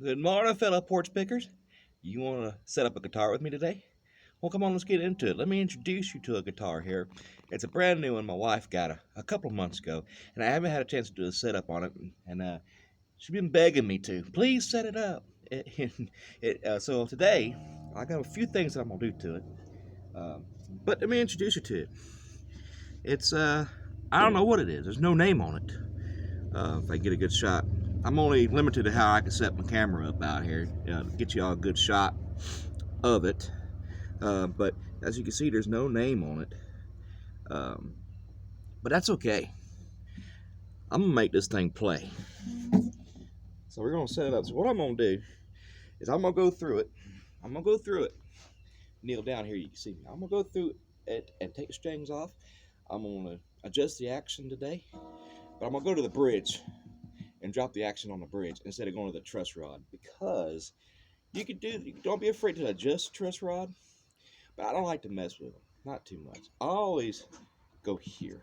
Good morning, fellow porch pickers. You want to set up a guitar with me today? Well, come on, let's get into it. Let me introduce you to a guitar here. It's a brand new one my wife got a couple of months ago, and I haven't had a chance to do a setup on it. And she's been begging me to. Please set it up. So today, I got a few things that I'm gonna do to it. But let me introduce you to it. It's I don't know what it is. There's no name on it. If I get a good shot. I'm only limited to how I can set my camera up out here, to get you all a good shot of it. But as you can see, there's no name on it. But that's okay. I'm gonna make this thing play. So we're gonna set it up. So what I'm gonna do is I'm gonna go through it. Kneel down here, you can see me. I'm gonna go through it and take the strings off. I'm gonna adjust the action today, but I'm gonna go to the bridge and drop the action on the bridge instead of going to the truss rod, because don't be afraid to adjust the truss rod, but I don't like to mess with them, not too much. I always go here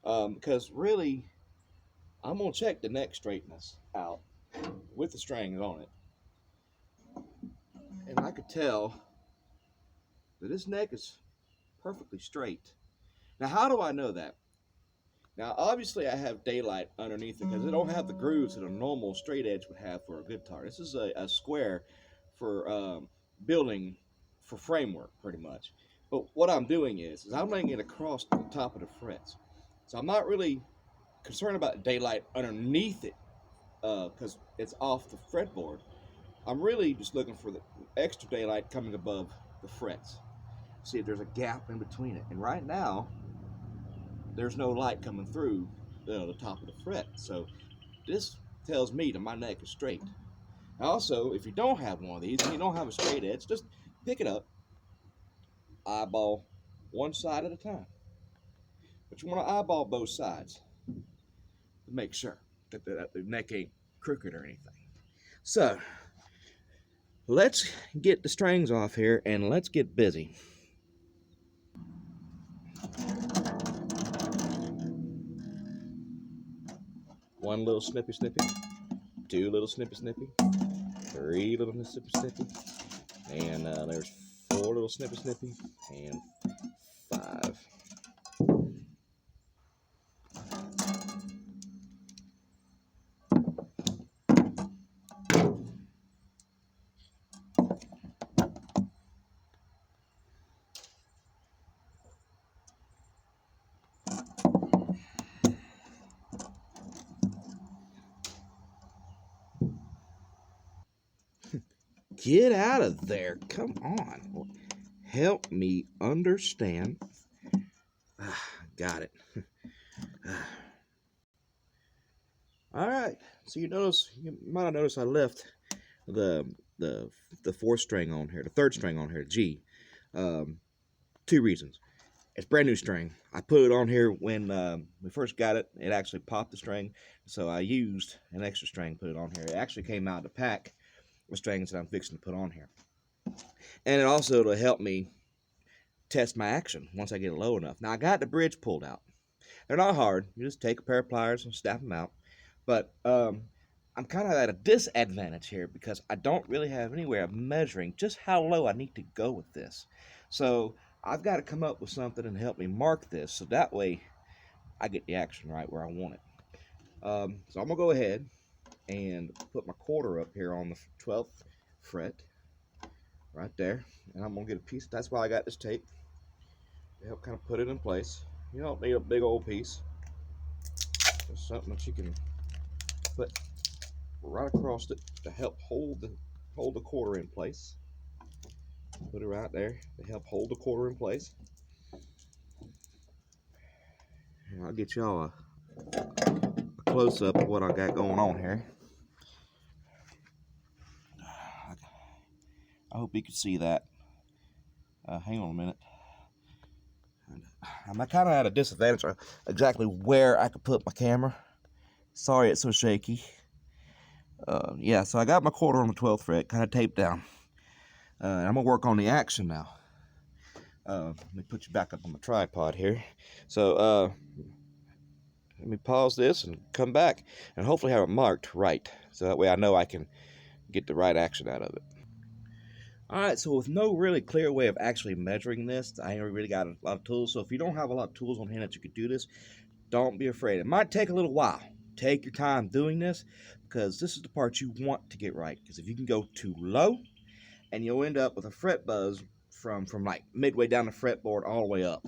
because really I'm gonna check the neck straightness out with the strings on it, and I could tell that this neck is perfectly straight. Now, how do I know that? Now, obviously, I have daylight underneath it because it don't have the grooves that a normal straight edge would have for a guitar. This is a square for building for framework, pretty much. But what I'm doing is I'm laying it across the top of the frets. So I'm not really concerned about daylight underneath it because it's off the fretboard. I'm really just looking for the extra daylight coming above the frets. See if there's a gap in between it. And right now, there's no light coming through the top of the fret. So this tells me that my neck is straight. Also, if you don't have one of these and you don't have a straight edge, just pick it up, eyeball one side at a time. But you want to eyeball both sides to make sure that the neck ain't crooked or anything. So let's get the strings off here and let's get busy. One little snippy snippy, two little snippy snippy, three little snippy snippy, and there's four little snippy snippy, and five. Get out of there. Come on. Help me understand. Got it. All right. So you might have noticed I left the fourth string on here, the third string on here, G. Two reasons. It's brand new string. I put it on here when we first got it. It actually popped the string, so I used an extra string to put it on here. It actually came out of the pack with strings that I'm fixing to put on here. And it also to help me test my action once I get it low enough. Now, I got the bridge pulled out. They're not hard. You just take a pair of pliers and snap them out. But I'm kind of at a disadvantage here because I don't really have any way of measuring just how low I need to go with this. So I've got to come up with something and help me mark this so that way I get the action right where I want it. So I'm going to go ahead and put my quarter up here on the 12th fret right there, and I'm going to get a piece. That's why I got this tape to help kind of put it in place. You don't need a big old piece. Just something that you can put right across it to help hold the quarter in place. Put it right there to help hold the quarter in place. And I'll get y'all a close-up of what I got going on here. I hope you can see that. Hang on a minute. I'm kind of at a disadvantage of exactly where I could put my camera. Sorry it's so shaky. Yeah, so I got my quarter on the 12th fret, kind of taped down. I'm going to work on the action now. Let me put you back up on the tripod here. So, let me pause this and come back and hopefully have it marked right. So that way I know I can get the right action out of it. Alright, so with no really clear way of actually measuring this, I ain't really got a lot of tools. So if you don't have a lot of tools on hand that you could do this, don't be afraid. It might take a little while. Take your time doing this because this is the part you want to get right. Because if you can go too low, and you'll end up with a fret buzz from like midway down the fretboard all the way up.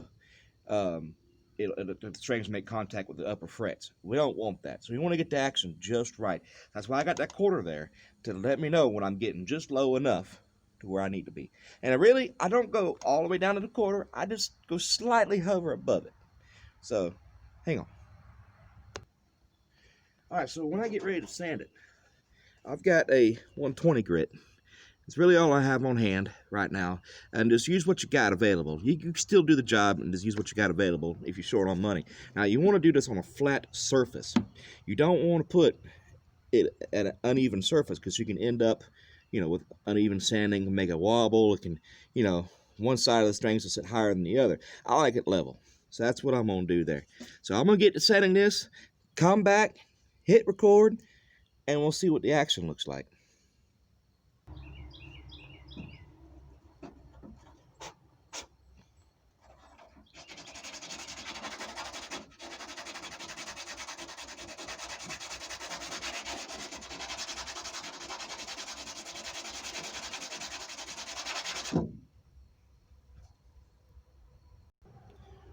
Um, the strings make contact with the upper frets. We don't want that. So we want to get the action just right. That's why I got that quarter there to let me know when I'm getting just low enough to where I need to be. And I don't go all the way down to the quarter. I just go slightly hover above it. So, hang on. All right, so when I get ready to sand it, I've got a 120 grit. It's really all I have on hand right now. And just use what you got available. You can still do the job and just use what you got available if you're short on money. Now, you want to do this on a flat surface. You don't want to put it at an uneven surface because you can end up, with uneven sanding, make it wobble. It can, one side of the strings will sit higher than the other. I like it level. So that's what I'm going to do there. So I'm going to get to setting this, come back, hit record, and we'll see what the action looks like.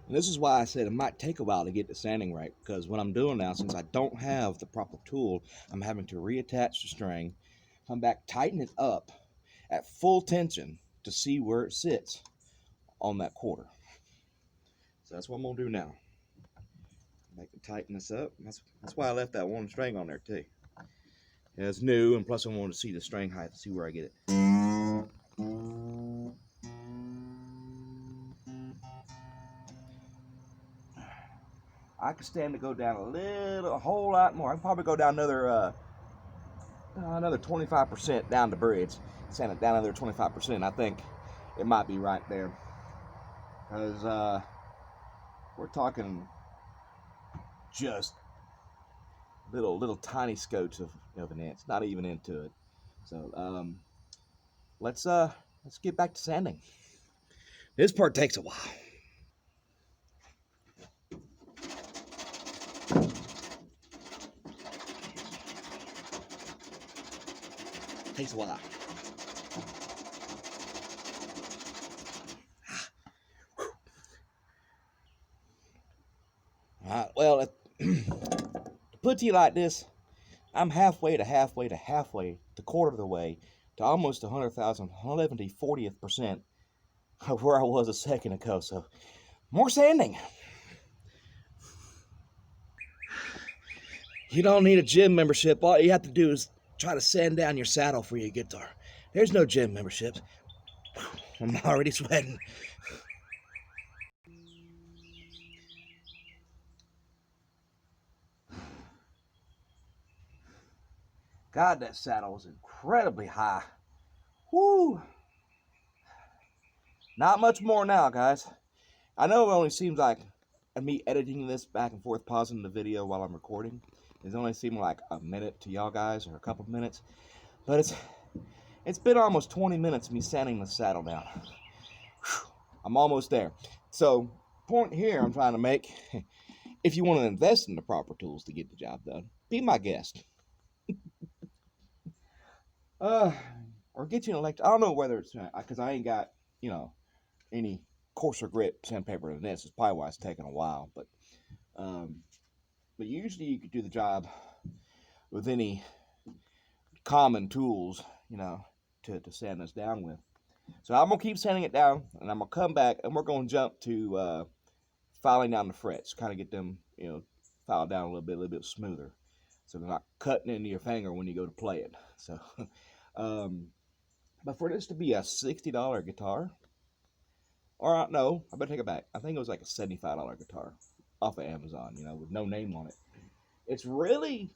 And this is why I said it might take a while to get the sanding right, because what I'm doing now, since I don't have the proper tool, I'm having to reattach the string, come back, tighten it up at full tension to see where it sits on that quarter. So that's what I'm gonna do now. I can tighten this up. That's why I left that one string on there too. Yeah, it's new, and plus I wanted to see the string height to see where I get it. I could stand to go down a whole lot more. I can probably go down another 25% down the bridge. Sand it down another 25%. I think it might be right there. Because we're talking just little tiny scopes of an inch, not even into it. So let's get back to sanding. This part takes a while. Takes a while. Well, to put to you like this, I'm halfway to quarter of the way to almost 100,000, 140th percent of where I was a second ago. So, more sanding. You don't need a gym membership. All you have to do is try to sand down your saddle for your guitar. There's no gym memberships. I'm already sweating. God, that saddle was incredibly high. Whoo! Not much more now, guys. I know it only seems like me editing this back and forth, pausing the video while I'm recording. It's only seemed like a minute to y'all guys, or a couple minutes. But it's been almost 20 minutes of me sanding the saddle down. Whew, I'm almost there. So, point here I'm trying to make, if you want to invest in the proper tools to get the job done, be my guest. Or get you an electric. I don't know whether it's because I ain't got any coarser grit sandpaper than this. It's probably why it's taking a while. But usually you could do the job with any common tools, to sand this down with. So I'm gonna keep sanding it down, and I'm gonna come back, and we're gonna jump to filing down the frets, kind of get them, filed down a little bit smoother, so they're not cutting into your finger when you go to play it. So, but for this to be a $60 guitar, or no, I better take it back. I think it was like a $75 guitar off of Amazon, with no name on it. It's really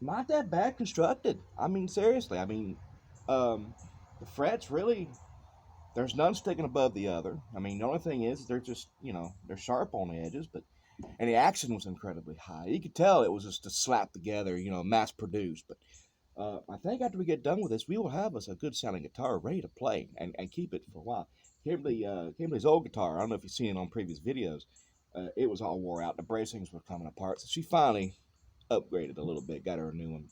not that bad constructed. I mean, seriously. I mean, the frets really, there's none sticking above the other. I mean, the only thing is they're just, they're sharp on the edges, but And the action was incredibly high. You could tell it was just a slap together, you know, mass produced. But I think after we get done with this, we will have us a good sounding guitar ready to play and keep it for a while. Kimberly's old guitar, I don't know if you've seen it on previous videos, it was all wore out. The bracings were coming apart. So she finally upgraded a little bit, got her a new one.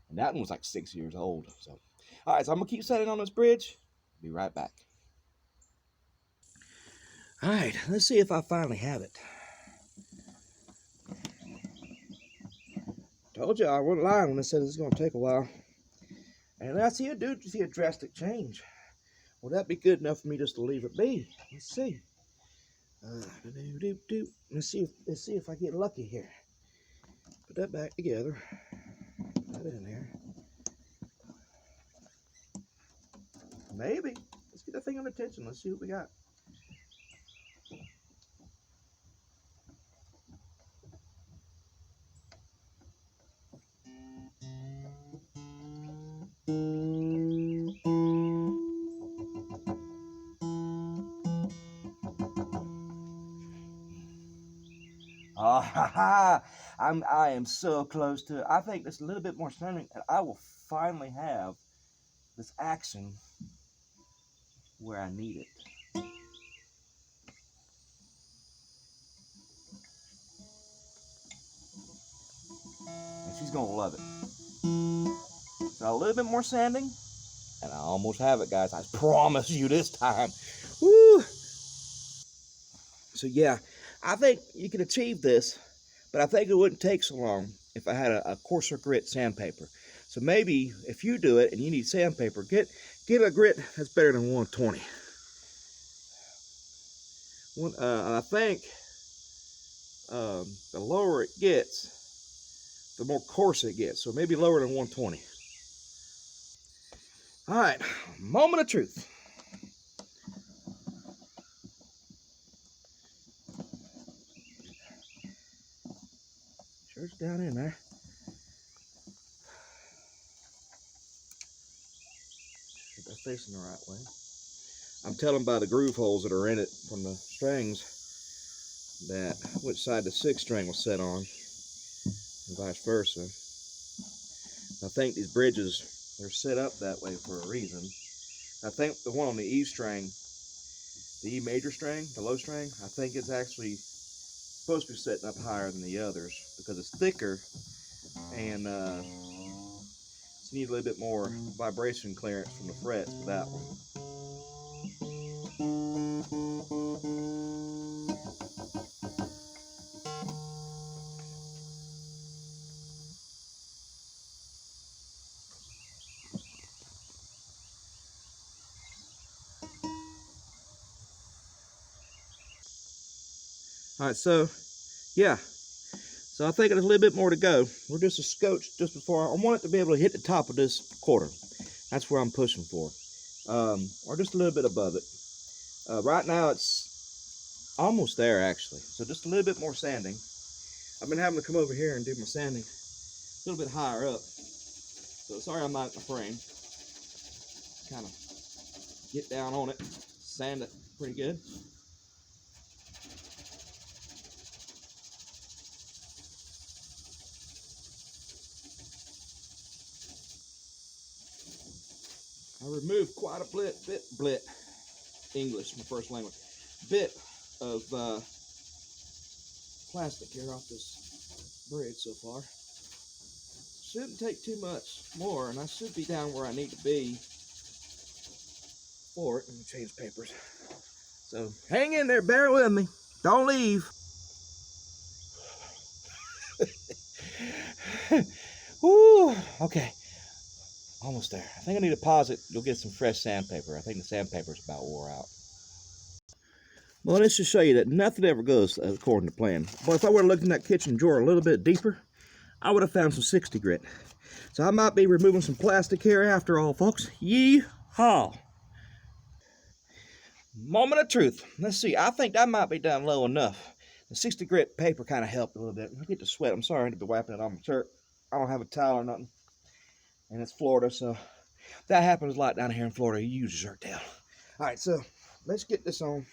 And that one was like 6 years old. So, all right, so I'm going to keep setting on this bridge. Be right back. All right, let's see if I finally have it. Told you I wasn't lying when I said it's going to take a while. And I see a drastic change. Will that be good enough for me just to leave it be? Let's see. Let's see if I get lucky here. Put that back together. Put that in there. Maybe. Let's get that thing under tension. Let's see what we got. Oh, I am so close to it. I think it's a little bit more stunning, and I will finally have this action where I need it. And she's gonna love it. So a little bit more sanding, and I almost have it, guys. I promise you this time. Woo! So yeah, I think you can achieve this, but I think it wouldn't take so long if I had a coarser grit sandpaper. So maybe if you do it and you need sandpaper, get a grit that's better than 120. I think the lower it gets, the more coarse it gets. So maybe lower than 120. All right, moment of truth. Sure, it's down in there. Get that facing the right way. I'm telling by the groove holes that are in it from the strings that which side the 6th string was set on, and vice versa. I think these bridges, they're set up that way for a reason. I think the one on the E string, the E major string, the low string, I think it's actually supposed to be setting up higher than the others because it's thicker, and so you need a little bit more vibration clearance from the frets for that one. All right, so yeah, so I think there's a little bit more to go. We're just a scotch just before. I want it to be able to hit the top of this quarter. That's where I'm pushing for, or just a little bit above it. Right now it's almost there actually, so just a little bit more sanding. I've been having to come over here and do my sanding a little bit higher up, so sorry I'm not in the frame. Kind of get down on it, sand it pretty good. I removed quite a bit, English, my first language, bit of plastic here off this bridge so far. Shouldn't take too much more, and I should be down where I need to be for it. Let me change papers. So hang in there, bear with me. Don't leave. Woo, okay. Almost there. I think I need to pause it. You'll get some fresh sandpaper. I think the sandpaper's about wore out. Well, let's just show you that nothing ever goes according to plan. But if I would have looked in that kitchen drawer a little bit deeper, I would have found some 60 grit. So I might be removing some plastic here after all, folks. Yee-haw. Moment of truth. Let's see. I think that might be done low enough. The 60 grit paper kind of helped a little bit. I get the sweat. I'm sorry I had to be wiping it on my shirt. I don't have a towel or nothing. And it's Florida, so that happens a lot down here in Florida. You use a shirt towel. All right, so let's get this on.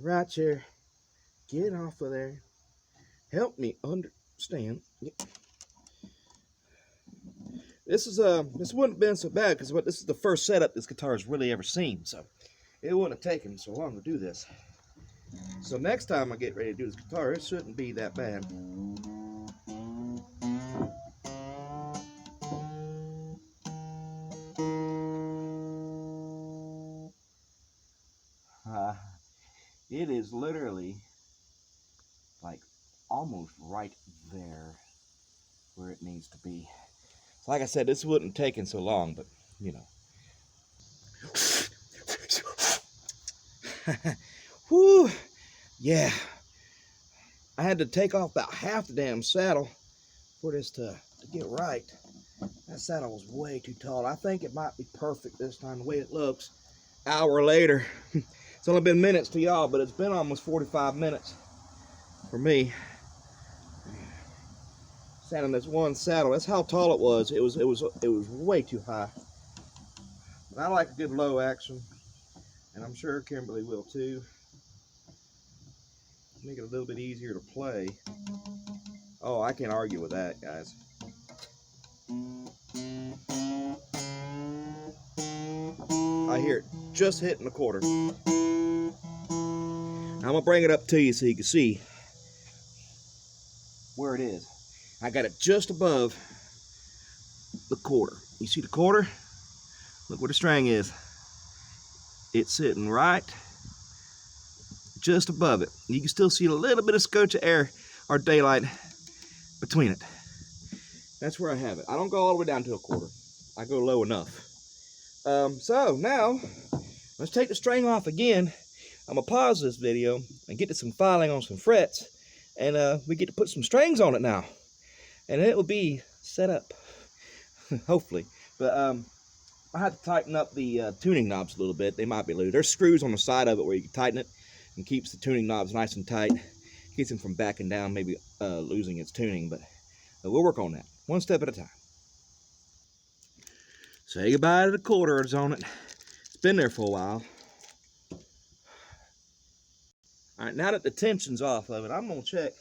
Right here. Get off of there. help me understand. This wouldn't have been so bad because this is the first setup this guitar has really ever seen, so it wouldn't have taken so long to do this. So next time I get ready to do this guitar, it shouldn't be that bad. It is literally like almost right there where it needs to be. So like I said, this wouldn't have taken so long, but you know. Whew, yeah. I had to take off about half the damn saddle for this to get right. That saddle was way too tall. I think it might be perfect this time, the way it looks. Hour later. It's only been minutes to y'all, but it's been almost 45 minutes for me. Sat on this one saddle. That's how tall it was. It was way too high. But I like a good low action, and I'm sure Kimberly will too. Make it a little bit easier to play. Oh, I can't argue with that, guys. I hear it just hitting the quarter. I'm gonna bring it up to you so you can see where it is. I got it just above the quarter. You see the quarter? Look where the string is. It's sitting right just above it. You can still see a little bit of scotch of air or daylight between it. That's where I have it. I don't go all the way down to a quarter. I go low enough. So now, let's take the string off again. I'm gonna pause this video and get to some filing on some frets, and we get to put some strings on it now. And it will be set up, hopefully. But I have to tighten up the tuning knobs a little bit. They might be loose. There's screws on the side of it where you can tighten it and keeps the tuning knobs nice and tight. Keeps them from backing down, maybe losing its tuning, but we'll work on that, one step at a time. Say goodbye to the quarters on it. It's been there for a while. All right, now that the tension's off of it, I'm gonna check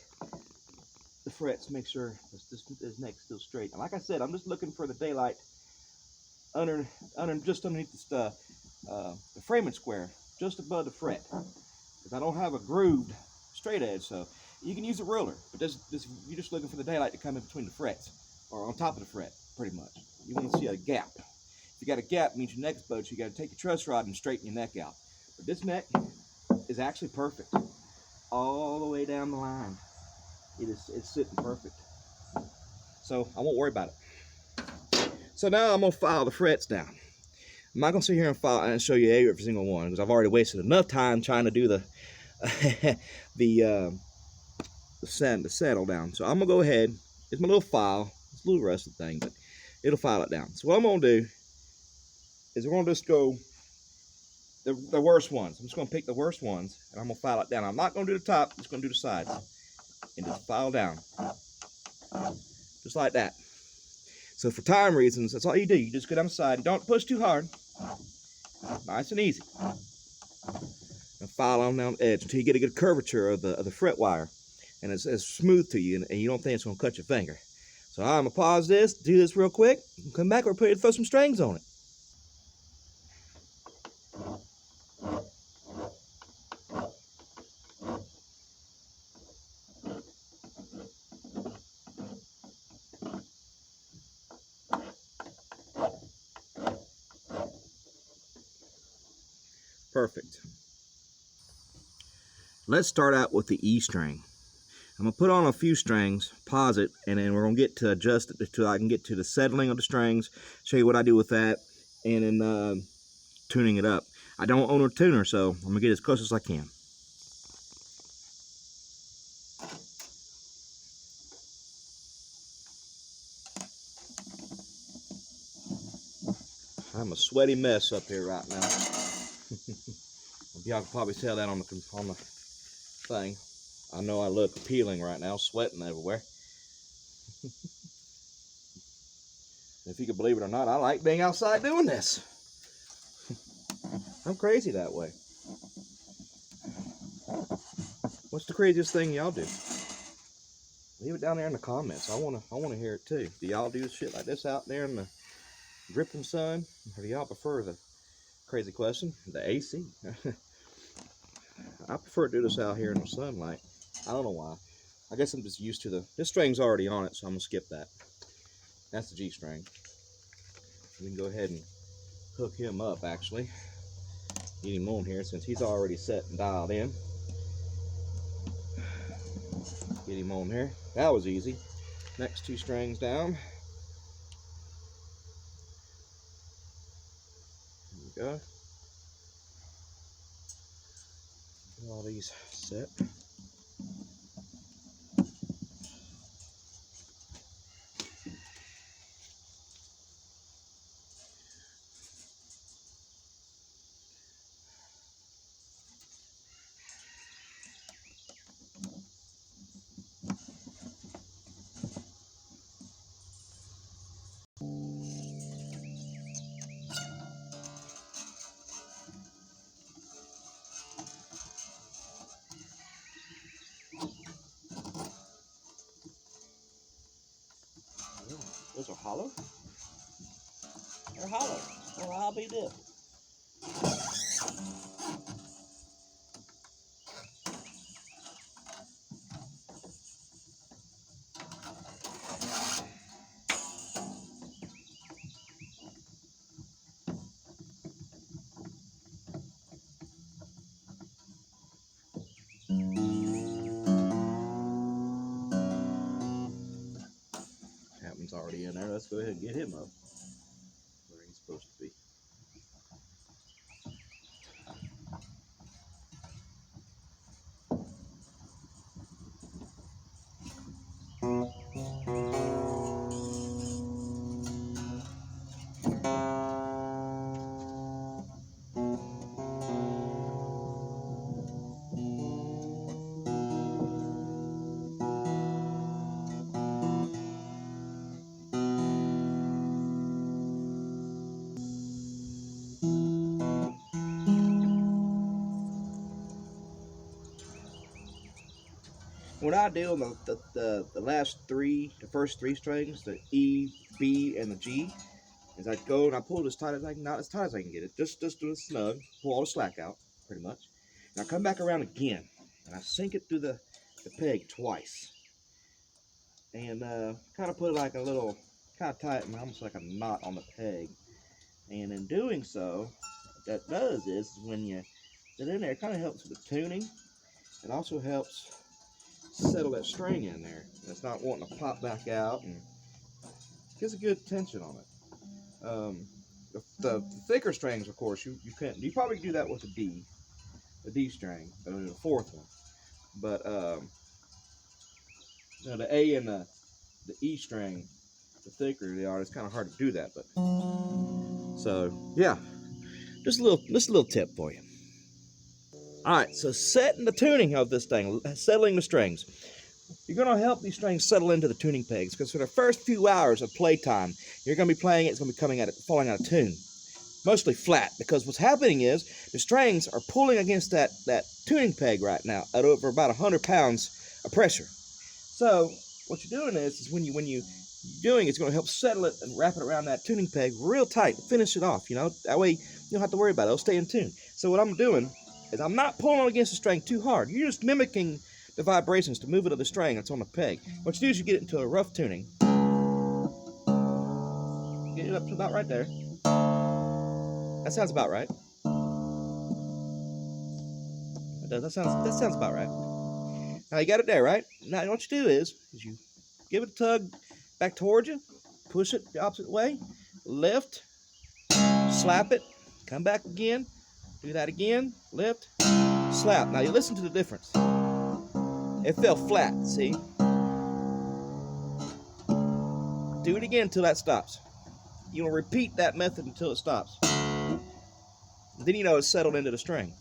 the frets, make sure this neck's still straight. And like I said, I'm just looking for the daylight just underneath the framing square, just above the fret, because I don't have a grooved straight edge. So you can use a ruler, but you're just looking for the daylight to come in between the frets, or on top of the fret, pretty much. You want to see a gap. If you got a gap, it means your neck's bowed, so you got to take your truss rod and straighten your neck out. But this neck is actually perfect all the way down the line. It's sitting perfect, so I won't worry about it. So now I'm gonna file the frets down. I'm not gonna sit here and file and show you every single one, because I've already wasted enough time trying to do the the saddle down. So I'm gonna go ahead. It's my little file. It's a little rusted thing, but it'll file it down. So what I'm gonna do is we're gonna just go the worst ones. I'm just gonna pick the worst ones, and I'm gonna file it down. I'm not gonna do the top. I'm just gonna do the sides and just file down, just like that. So for time reasons, that's all you do. You just go down the side. Don't push too hard. Nice and easy. And file on down the edge until you get a good curvature of the fret wire, and it's smooth to you, and you don't think it's gonna cut your finger. So I'm gonna pause this, do this real quick, and come back. We're ready to throw some strings on it. Perfect. Let's start out with the E string. I'm gonna put on a few strings, pause it, and then we're gonna get to adjust it until I can get to the settling of the strings, show you what I do with that, and then tuning it up. I don't own a tuner, so I'm gonna get as close as I can. I'm a sweaty mess up here right now. Y'all can probably tell that on the thing. I know I look appealing right now, sweating everywhere. If you can believe it or not, I like being outside doing this. I'm crazy that way. What's the craziest thing y'all do? Leave it down there in the comments. I wanna hear it too. Do y'all do shit like this out there in the dripping sun, or do y'all prefer the crazy question, the AC? I prefer to do this out here in the sunlight. I don't know why. I guess I'm just used to this string's already on it, so I'm gonna skip that. That's the G string. We can go ahead and hook him up actually. Get him on here since he's already set and dialed in. Get him on here. That was easy. Next 2 strings down. There we go. Get all these set. Those are hollow? They're hollow. Or I'll be dip. Captain's already in there. Let's go ahead and get him up where he's supposed to be. What I do on the last 3, the first 3 strings, the E, B, and the G, is I go and I pull it as tight as I can, not as tight as I can get it, just do it snug, pull all the slack out, pretty much. And I come back around again, and I sink it through the peg twice. And kind of put it like a little, kind of tighten, almost like a knot on the peg. And in doing so, what that does is when you get in there, it kind of helps with the tuning. It also helps settle that string in there. It's not wanting to pop back out, and gives a good tension on it. The thicker strings, of course, you probably do that with the D string, the 4th one. But you know, the A and the E string, the thicker they are, it's kind of hard to do that. But so yeah, just a little tip for you. All right, so setting the tuning of this thing, settling the strings. You're going to help these strings settle into the tuning pegs, because for the first few hours of playtime, you're going to be playing it, it's going to be falling out of tune. Mostly flat, because what's happening is the strings are pulling against that tuning peg right now at over about 100 pounds of pressure. So what you're doing is when you're doing it's going to help settle it and wrap it around that tuning peg real tight and finish it off. You know, that way you don't have to worry about it. It'll stay in tune. So what I'm doing is I'm not pulling against the string too hard. You're just mimicking the vibrations to move it of the string that's on the peg. What you do is you get it into a rough tuning. Get it up to about right there. That sounds about right. That sounds about right. Now you got it there, right? Now what you do is you give it a tug back towards you, push it the opposite way, lift, slap it, come back again, do that again, lift, slap. Now you listen to the difference. It fell flat, see? Do it again until that stops. You will repeat that method until it stops. Then you know it's settled into the string,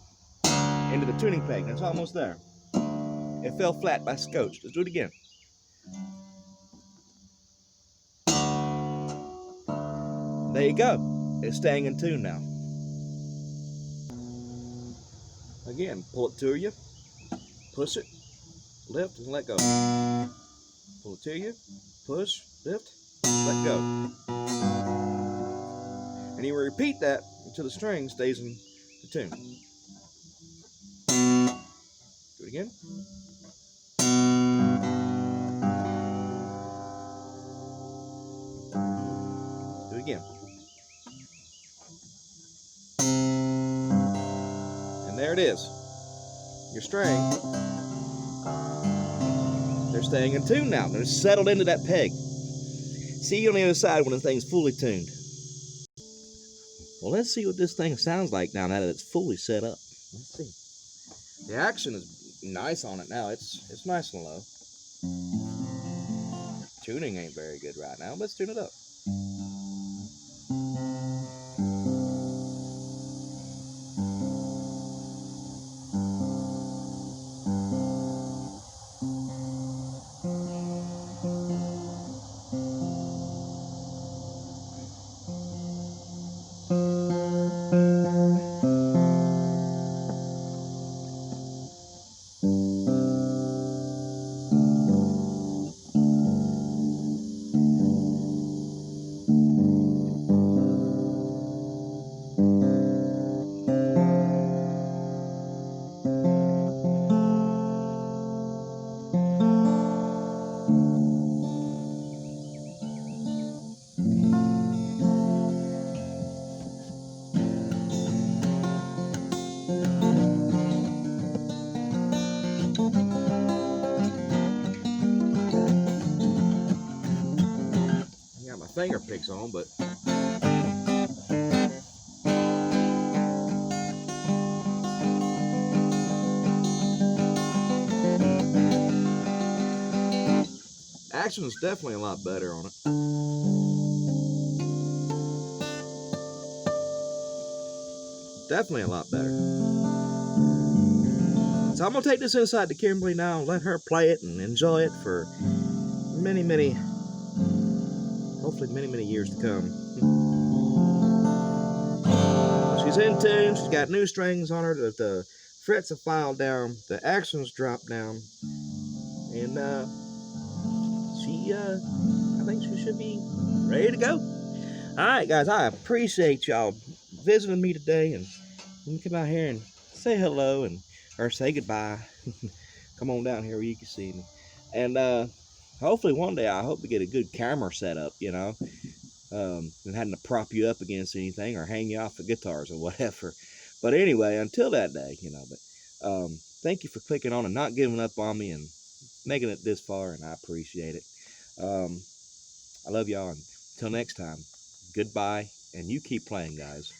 into the tuning peg. It's almost there. It fell flat by scotch. Let's do it again. There you go. It's staying in tune now. Again, pull it to you, push it, lift, and let go. Pull it to you, push, lift, let go. And you repeat that until the string stays in the tune. Do it again. Do it again. And there it is. Your string. They're staying in tune now. They're settled into that peg. See you on the other side when the thing's fully tuned. Well, let's see what this thing sounds like now that it's fully set up. Let's see. The action is nice on it now. It's nice and low. Tuning ain't very good right now. Let's tune it up. Finger picks on, but action is definitely a lot better on it. Definitely a lot better. So I'm gonna take this inside to Kimberly now and let her play it and enjoy it for hopefully many years to come. She's in tune. She's got new strings on her. The frets have filed down. The actions dropped down, and I think she should be ready to go. All right, guys. I appreciate y'all visiting me today, and you can come out here and say hello or say goodbye. Come on down here where you can see me, and hopefully one day I hope to get a good camera set up, and having to prop you up against anything or hang you off the guitars or whatever. But anyway, until that day, thank you for clicking on and not giving up on me and making it this far, and I appreciate it. I love y'all, and until next time, goodbye, and you keep playing, guys.